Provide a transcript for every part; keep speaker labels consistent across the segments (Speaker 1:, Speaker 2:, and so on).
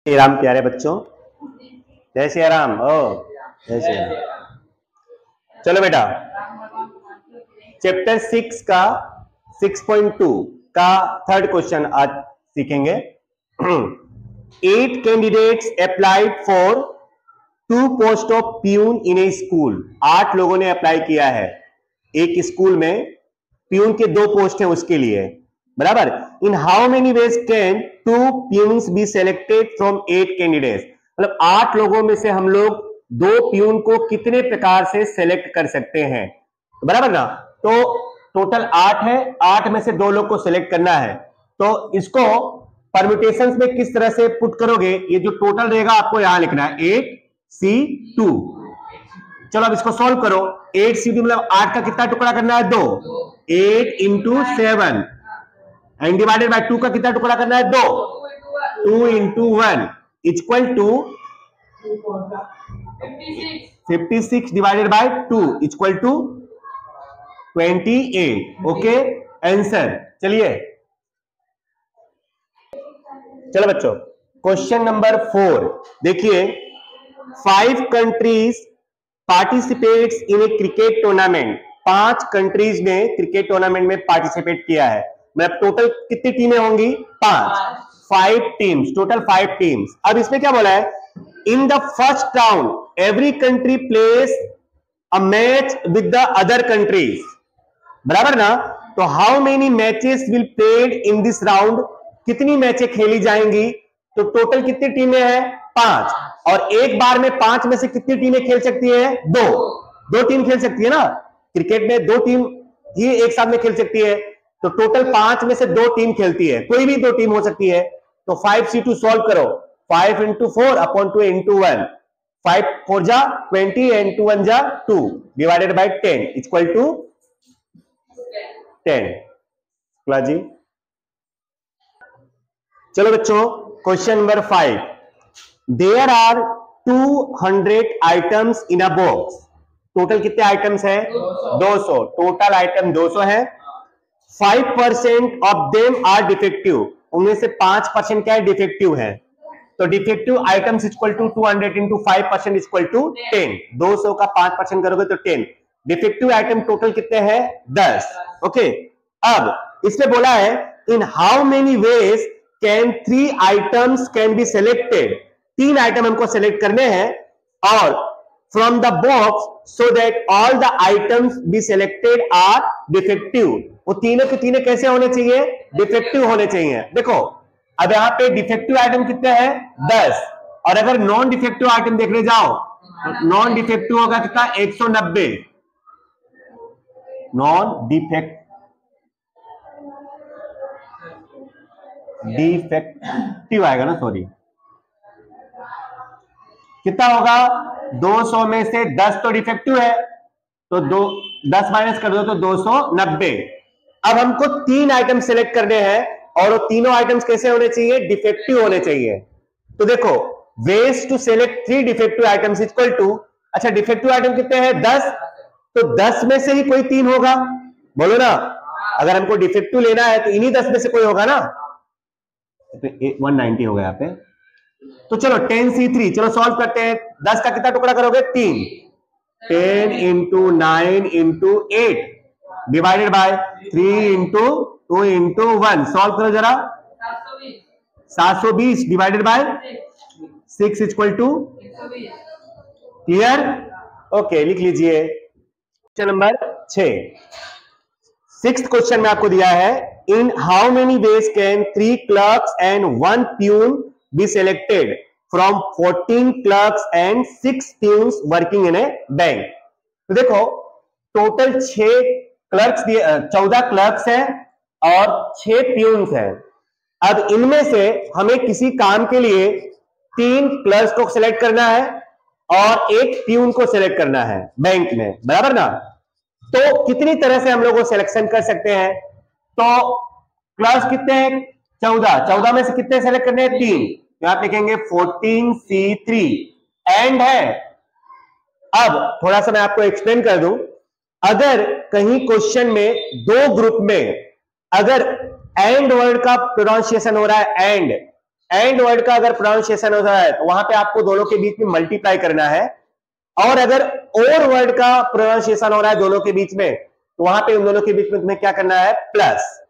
Speaker 1: श्री राम प्यारे बच्चों, जय श्री राम। ओ जय श्री राम। चलो बेटा, चैप्टर 6 का 6.2 का थर्ड क्वेश्चन आज सीखेंगे। 8 candidates applied for 2 post of peon in A school. 8 लोगों ने अप्लाई किया है एक स्कूल में, प्यून के 2 पोस्ट हैं उसके लिए, बराबर। इन how many ways can 2 peons be selected from 8 candidates. मतलब 8 लोगों में से हम लोग 2 प्यून को कितने प्रकार से सेलेक्ट कर सकते हैं, बराबर ना। तो टोटल 8 है, 8 में से 2 लोग को सेलेक्ट करना है। तो इसको परम्यूटेशंस में किस तरह से पुट करोगे, ये जो टोटल रहेगा आपको यहां लिखना है 8C2। चलो अब इसको सॉल्व करो। 8C2 मतलब 8 का कितना टुकड़ा करना है, 2। 8 इंटू 7 एंड डिवाइडेड बाय 2 का कितना टुकड़ा करना है, 2। 2 into 1 equal to 56 divided by 2 equal to 28। Okay, answer. चलिए चलो बच्चों, क्वेश्चन नंबर 4 देखिए। 5 countries participates in a cricket tournament. 5 countries ने क्रिकेट टूर्नामेंट में पार्टिसिपेट किया है। मतलब टोटल कितनी टीमें होंगी, 5 टीम्स, टोटल 5 टीम्स। अब इसमें क्या बोला है, in the first round every country place a match with the other countries, बराबर ना। तो how many matches will played in this round, कितनी मैचें खेली जाएंगी। तो टोटल कितनी टीमें हैं, 5। और एक बार में 5 में से कितनी टीमें खेल सकती है, 2 टीम खेल सकती है ना। क्रिकेट में 2 टीम ही एक साथ में खेल सकती है। तो टोटल 5 में से 2 टीम खेलती है, कोई भी 2 टीम हो सकती है। तो 5C2 सॉल्व करो। 5 इंटू 4 अपॉन 2 इंटू 1, 5 4 जा 20 एंड 2 1 जा 2 डिवाइडेड बाई 10 इक्वल टू 10। जी चलो बच्चों, question number 5। There are 200 items in a box. Total कितने आइटम्स हैं, 200। टोटल आइटम 200 है। 5% ऑफ देम आर डिफेक्टिव। उनमें से 5% क्या है, डिफेक्टिव है। तो defective items equal to 200 into 5% equal to 10। 200 का 5% करोगे तो 10। डिफेक्टिव आइटम टोटल कितने हैं, 10। ओके, अब इसमें बोला है in how many ways can 3 items can be selected. 3 item हमको सेलेक्ट करने हैं और from the box so that all the items be selected are defective. वो तीनों के तीनों कैसे होने चाहिए, डिफेक्टिव होने चाहिए। देखो अब यहां पे डिफेक्टिव आइटम कितने हैं, 10। और अगर नॉन डिफेक्टिव आइटम देखने जाओ तो नॉन डिफेक्टिव होगा कितना, 190। नॉन डिफेक्टिव आएगा ना, सॉरी, कितना होगा, 200 में से 10 तो डिफेक्टिव है, तो 10 माइनस कर दो तो 290। अब हमको 3 आइटम सेलेक्ट करने हैं और वो तीनों आइटम्स कैसे होने चाहिए, डिफेक्टिव होने चाहिए। तो देखो ways to select 3 defective items equal to, अच्छा डिफेक्टिव आइटम कितने हैं, 10। तो 10 में से ही कोई 3 होगा, बोलो ना। अगर हमको डिफेक्टिव लेना है तो इन्हीं 10 में से कोई होगा ना। तो 190 हो गया यहाँ पे। तो चलो 10C3, चलो सॉल्व करते हैं। 10 का कितना टुकड़ा करोगे, 3। 10 into 9 into 8 divided by 3 into 2 into 1। Solve करो जरा। 720 divided by 6 equal to, clear. Okay, लिख लीजिए। क्वेश्चन नंबर 6, 6th क्वेश्चन में आपको दिया है in how many ways can 3 clerks and 1 peon be selected from 14 clerks and 6 peons working in A bank. तो देखो टोटल 6 क्लर्क्स दिए, 14 क्लर्क्स हैं और 6 प्यून्स हैं। अब इनमें से हमें किसी काम के लिए 3 क्लर्क्स को सिलेक्ट करना है और 1 प्यून को सिलेक्ट करना है बैंक में, बराबर ना। तो कितनी तरह से हम लोग वो सिलेक्शन कर सकते हैं। तो क्लर्क्स कितने हैं, 14। 14 में से कितने सेलेक्ट करने हैं, 3। यहां लिखेंगे 14C3 एंड है। अब थोड़ा सा मैं आपको एक्सप्लेन कर दूं। अगर कहीं क्वेश्चन में 2 ग्रुप में अगर एंड वर्ड का प्रोनाउंसिएशन हो रहा है, एंड वर्ड का अगर प्रोनाउंसिएशन हो रहा है तो वहां पे आपको दोनों के बीच में मल्टीप्लाई करना है, और अगर और वर्ड का प्रोनाउंसिएशन हो रहा है दोनों के बीच में तो वहां पे उन दोनों के बीच में तुम्हें क्या करना है, प्लस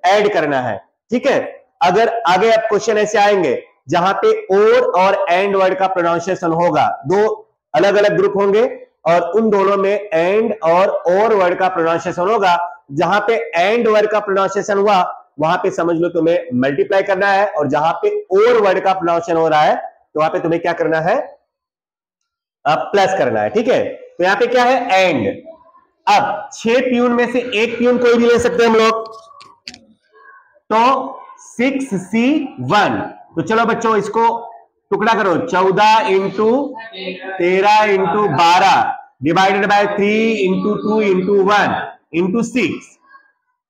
Speaker 1: ऐड करना है। ठीक है, अगर आगे अब क्वेश्चन ऐसे आएंगे जहां पे और एंड वर्ड का प्रोनाउंसिएशन होगा, दो अलग अलग ग्रुप होंगे और उन दोनों में एंड और वर्ड का प्रोनाउंसिएशन होगा, जहां पे एंड वर्ड का प्रोनाउंसिएशन हुआ वहां पे समझ लो तुम्हें मल्टीप्लाई करना है, और जहां पे और वर्ड का प्रोनाउंसिएशन हो रहा है तो वहां पे तुम्हें क्या करना है, प्लस करना है। ठीक है, तो यहां पे क्या है, एंड। अब 6 प्यून में से एक प्यून कोई भी ले सकते हैं हम लोग, तो 6C1। तो चलो बच्चों इसको टुकड़ा करो, 14 into 13 into 12 divided by 3 into 2 into 1 into 6।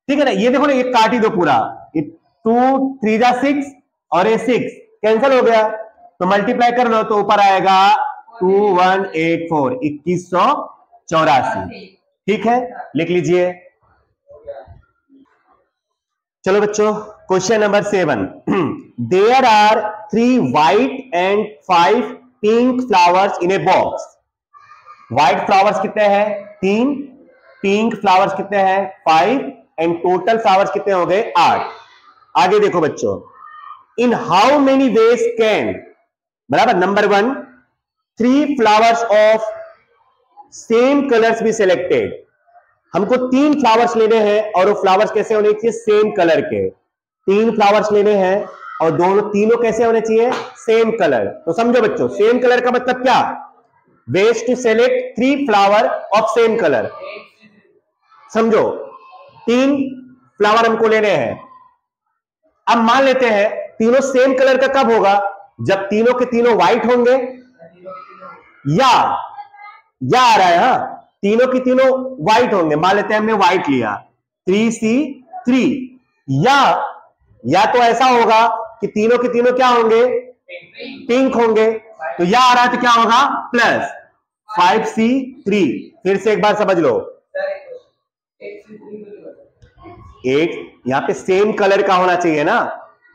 Speaker 1: ठीक है ना, ये देखो ना, ये काट ही दो पूरा, 2 3 जा 6 और ये 6 कैंसिल हो गया, तो मल्टीप्लाई कर लो तो ऊपर आएगा 2184, 2184। ठीक है, लिख लीजिए। चलो बच्चों question number 7, there are 3 white and 5 pink flowers in a box. White flowers कितने हैं, 3, पिंक फ्लावर्स कितने हैं, 5, एंड टोटल फ्लावर्स कितने हो गए, 8। आगे देखो बच्चों, in how many ways can, बराबर, number 1, 3 flowers of same colours be selected. हमको 3 फ्लावर्स लेने हैं और वो फ्लावर्स कैसे होने चाहिए, सेम कलर के। 3 फ्लावर्स लेने हैं और तीनों कैसे होने चाहिए, सेम कलर। तो समझो बच्चों, सेम कलर का मतलब क्या, ways to select 3 flower of same colour. समझो 3 फ्लावर हमको लेने हैं। अब मान लेते हैं तीनों सेम कलर का कब होगा, जब तीनों के तीनों व्हाइट होंगे, या आ रहा है, हाँ, तीनों की तीनों व्हाइट होंगे। मान लेते हैं हमने व्हाइट लिया, 3C3, या तो ऐसा होगा कि तीनों के तीनों क्या होंगे, पिंक होंगे, तो या आ रहा है तो क्या होगा, प्लस 5C3। फिर से एक बार समझ लो, एक यहां पे सेम कलर का होना चाहिए ना,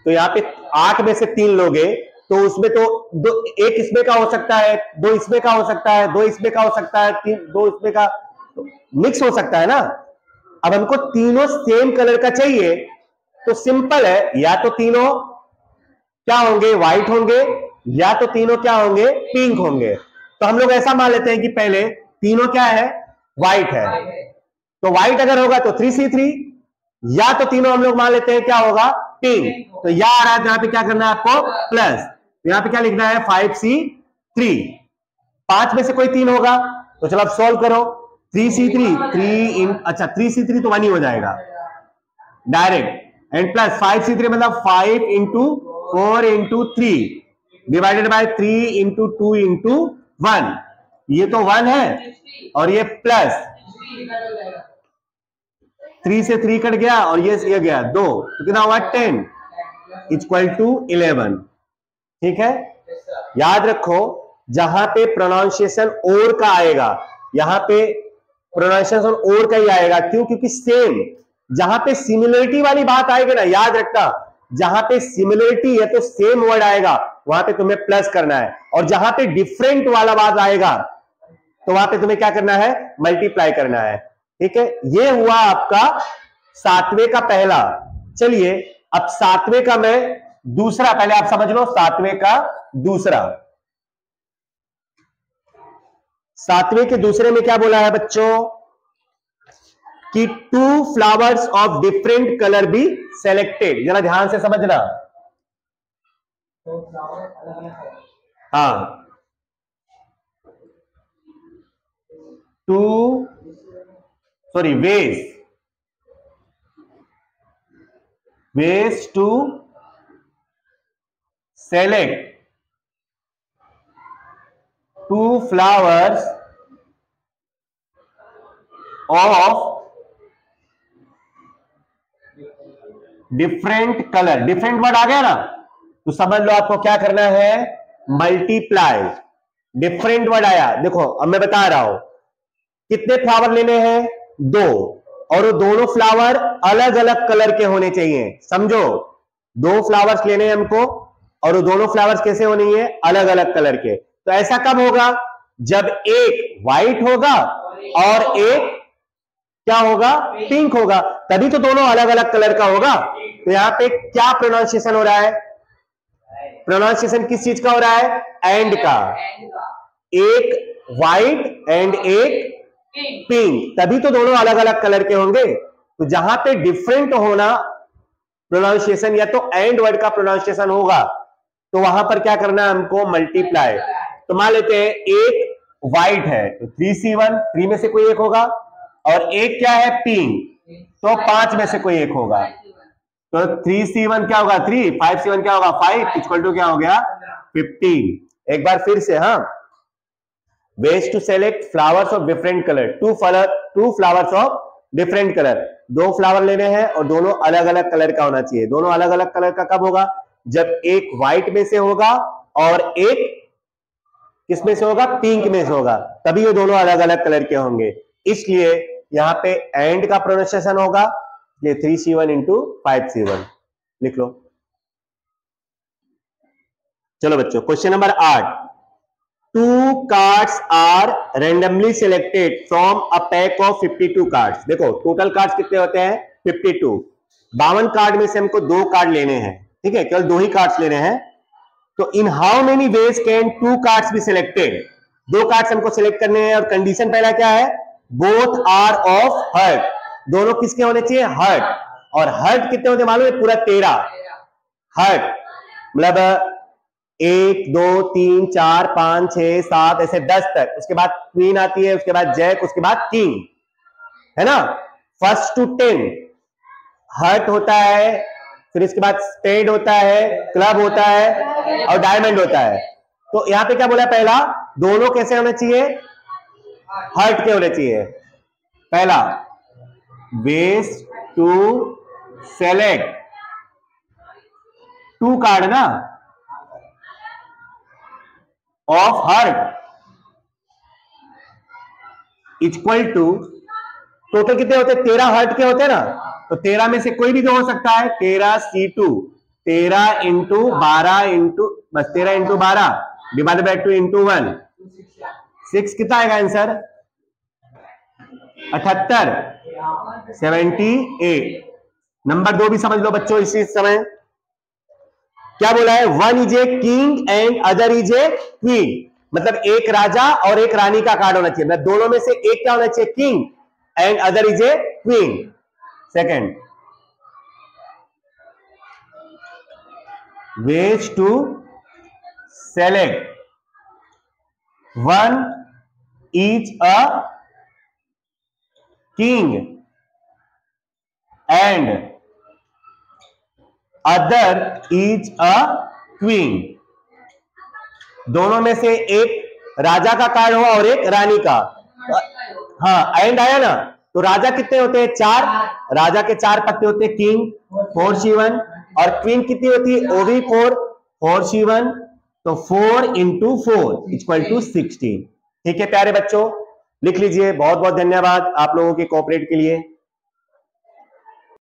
Speaker 1: तो यहां पे 8 में से 3 लोगे तो उसमें तो एक इसमें का हो सकता है, 2 इसमें का हो सकता है, 2 इसमें का हो सकता है, 2 इसमें का, तो मिक्स हो सकता है ना। अब हमको तीनों सेम कलर का चाहिए, तो सिंपल है, या तो तीनों क्या होंगे, व्हाइट होंगे, या तो तीनों क्या होंगे, पिंक होंगे। तो हम लोग ऐसा मान लेते हैं कि पहले तीनों क्या है, व्हाइट है, तो व्हाइट अगर होगा तो 3C3, या तो तीनों हम लोग मान लेते हैं क्या होगा, पिंक। तो या आ रहा है तो यहां पे क्या करना है आपको, प्लस, यहां पे क्या लिखना है, 5C3। 5 में से कोई 3 होगा, तो चलो अब सॉल्व करो, 3C3 अच्छा 3C3 तो 1 ही हो जाएगा डायरेक्ट, एंड प्लस 5C3 मतलब 5 into 4 into 3 divided by 3 into 2 into 1। ये तो 1 है और ये प्लस 3 से 3 कट गया और ये गया 2, तो कितना हुआ, 10 इक्वल टू 11। ठीक है, याद रखो जहां पे प्रोनाउंसिएशन और का आएगा, यहां पे प्रोनाउंसिएशन और का ही आएगा। क्यों, क्योंकि सेम, जहां पे सिमिलरिटी वाली बात आएगी ना, याद रखना, जहां पे सिमिलरिटी है तो सेम वर्ड आएगा, वहां पे तुम्हें प्लस करना है, और जहां पे डिफरेंट वाला बात आएगा तो वहां पे तुम्हें क्या करना है, मल्टीप्लाई करना है। ठीक है, ये हुआ आपका 7वें का पहला। चलिए अब 7वें का मैं दूसरा, पहले आप समझ लो 7वें का दूसरा। 7वें के दूसरे में क्या बोला है बच्चों, कि 2 flowers of different colour be selected. जरा ध्यान से समझना, हाँ, 2 sorry ways to select 2 flowers of different colour. Different word आ गया ना, तो समझ लो आपको क्या करना है, मल्टीप्लाई। डिफरेंट वर्ड आया, देखो अब मैं बता रहा हूं, कितने फ्लावर लेने हैं, 2, और वो दोनों फ्लावर अलग अलग कलर के होने चाहिए। समझो 2 फ्लावर्स लेने हैं हमको, और वो दोनों फ्लावर्स कैसे होने हैं, अलग अलग कलर के। तो ऐसा कब होगा, जब एक व्हाइट होगा और एक क्या होगा, पिंक होगा, तभी तो दोनों अलग अलग कलर का होगा। तो यहां पे क्या प्रोनाउंसिएशन हो रहा है, प्रोनाउंसिएशन किस चीज का हो रहा है, एंड का। एक व्हाइट एंड एक पिंक, तभी तो दोनों अलग अलग कलर के होंगे। तो जहां पे डिफरेंट होना प्रोनाउंसिएशन या तो एंड वर्ड का प्रोनाउंसिएशन होगा, तो वहां पर क्या करना है हमको, मल्टीप्लाई। तो मान लेते हैं एक व्हाइट है तो 3C1, 3 में से कोई एक होगा, और एक क्या है, पिंक, तो 5 में से कोई एक होगा। तो 3C1 क्या होगा 3, 5C1 क्या होगा 5, इक्वल टू क्या हो गया 15। एक बार फिर से, हाँ, ways to select flowers of different colour, two flowers of different colour. दो फ्लावर लेने हैं और दोनों अलग अलग कलर का होना चाहिए। दोनों अलग अलग कलर का कब होगा, जब एक व्हाइट में से होगा और एक किस में से होगा, पिंक में से होगा, तभी ये दोनों अलग अलग कलर के होंगे। इसलिए यहां पे एंड का प्रोनाउंसिएशन होगा, ये 3C1 इंटू 5C1 लिख लो। चलो बच्चों, question number 8, 2 cards are randomly selected from a pack of 52 cards. देखो टोटल कार्ड्स कितने होते हैं, 52। 52 कार्ड में से हमको 2 कार्ड लेने हैं, ठीक है, केवल 2 ही कार्ड्स लेने हैं। तो इन how many ways can 2 cards be selected, 2 cards हमको सिलेक्ट करने हैं, और कंडीशन पहला क्या है, बोथ आर ऑफ हर्ट, दोनों किसके होने चाहिए, हर्ट। और हर्ट कितने होते मालूम है, पूरा 13 हर्ट, मतलब 1 2 3 4 5 6 7 ऐसे 10 तक। उसके बाद क्वीन आती है, उसके बाद जैक, उसके बाद किंग, है ना। फर्स्ट टू 10 हर्ट होता है, फिर इसके बाद स्पेड होता है, क्लब होता है और डायमंड होता है। तो यहां पे क्या बोला, पहला दोनों कैसे होने चाहिए, हर्ट के होने चाहिए। पहला वेज टू सेलेक्ट 2 कार्ड ना of heart equal to, total कितने होते हैं, 13 हर्ट के होते हैं ना, तो 13 में से कोई भी तो हो सकता है, 13C2, 13 इंटू 12 इंटू बस 13 इंटू 12 डिवाइडेड बाय 2 इंटू 1, 6 कितना आएगा आंसर, 78, 78। नंबर 2 भी समझ लो बच्चों इसी समय, क्या बोला है, 1 is a king and other is a queen, मतलब एक राजा और एक रानी का कार्ड होना चाहिए, मतलब दोनों में से एक क्या होना चाहिए, king and other is a queen. Second, ways to select 1 each a king and other is a queen, दोनों में से एक राजा का कार्ड हो और एक रानी का। हाँ एंड आया ना, तो राजा कितने होते हैं, 4, राजा के 4 पत्ते होते हैं, किंग 4C1, और क्वीन कितनी होती है, वो भी 4C1, तो 4 इंटू 4 इक्वल टू 16। ठीक है प्यारे बच्चों, लिख लीजिए। बहुत बहुत धन्यवाद आप लोगों के कोऑपरेट के लिए।